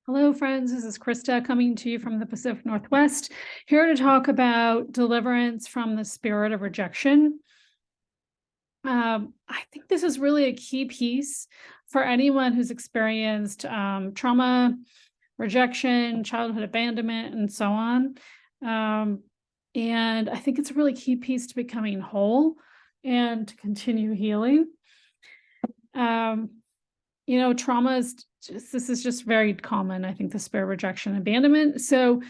Hello, friends. This is Krista coming to you from the Pacific Northwest, here to talk about deliverance from the spirit of rejection. I think this is really a key piece for anyone who's experienced trauma, rejection, childhood abandonment, and so on. And I think it's a really key piece to becoming whole and to continue healing. Trauma this is just very common. I think the spirit of rejection, abandonment. So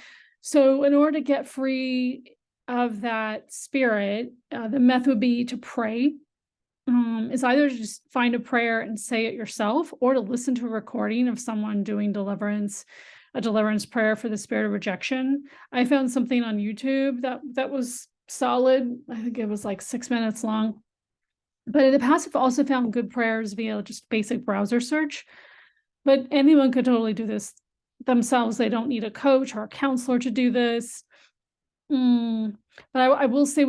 in order to get free of that spirit, the method would be to pray. Is either to just find a prayer and say it yourself, or to listen to a recording of someone doing a deliverance prayer for the spirit of rejection. I found something on YouTube that was solid. I think it was like 6 minutes long. But in the past, I've also found good prayers via just basic browser search. But anyone could totally do this themselves. They don't need a coach or a counselor to do this. But I will say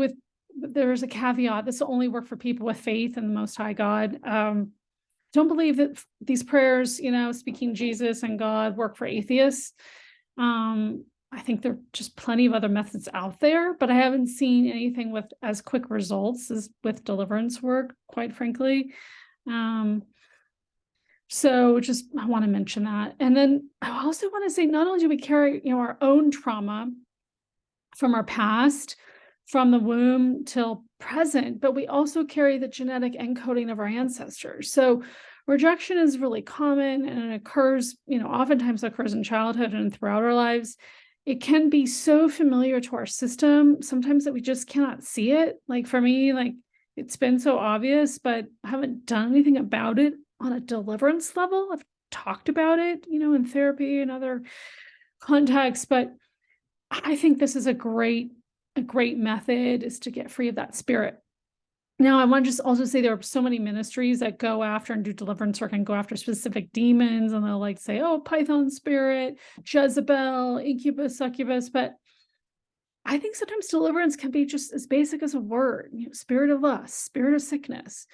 there's a caveat. This will only work for people with faith in the Most High God. Don't believe that these prayers, speaking Jesus and God, work for atheists. I think there are just plenty of other methods out there, but I haven't seen anything with as quick results as with deliverance work, quite frankly. So just I want to mention that. And then I also want to say, not only do we carry, our own trauma from our past, from the womb till present, but we also carry the genetic encoding of our ancestors. So rejection is really common, and it occurs, oftentimes occurs in childhood and throughout our lives. It can be so familiar to our system sometimes that we just cannot see it. Like for me, it's been so obvious, but I haven't done anything about it on a deliverance level. I've talked about it, in therapy and other contexts, but I think this is a great method is to get free of that spirit. Now, I want to just also say there are so many ministries that go after and do deliverance work and go after specific demons, and they'll say, oh, Python spirit, Jezebel, incubus, succubus. But I think sometimes deliverance can be just as basic as a word, spirit of lust, spirit of sickness.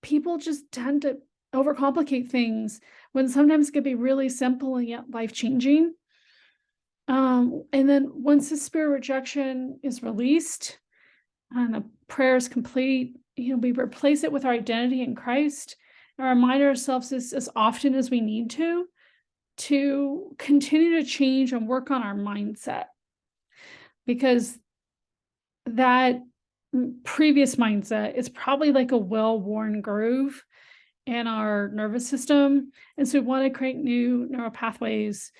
People just tend to overcomplicate things when sometimes it can be really simple and yet life-changing. And then once the spirit of rejection is released and the prayer is complete, we replace it with our identity in Christ and remind ourselves as often as we need to continue to change and work on our mindset. Because that previous mindset is probably like a well-worn groove in our nervous system. And so we want to create new neural pathways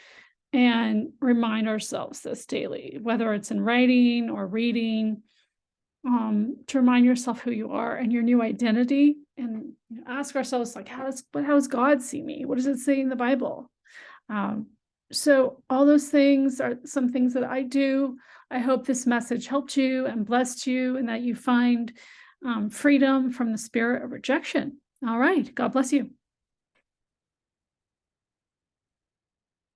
and remind ourselves this daily, whether it's in writing or reading, to remind yourself who you are and your new identity, and ask ourselves, how does God see me? What does it say in the Bible? So all those things are some things that I do. I hope this message helped you and blessed you, and that you find freedom from the spirit of rejection. All right. God bless you.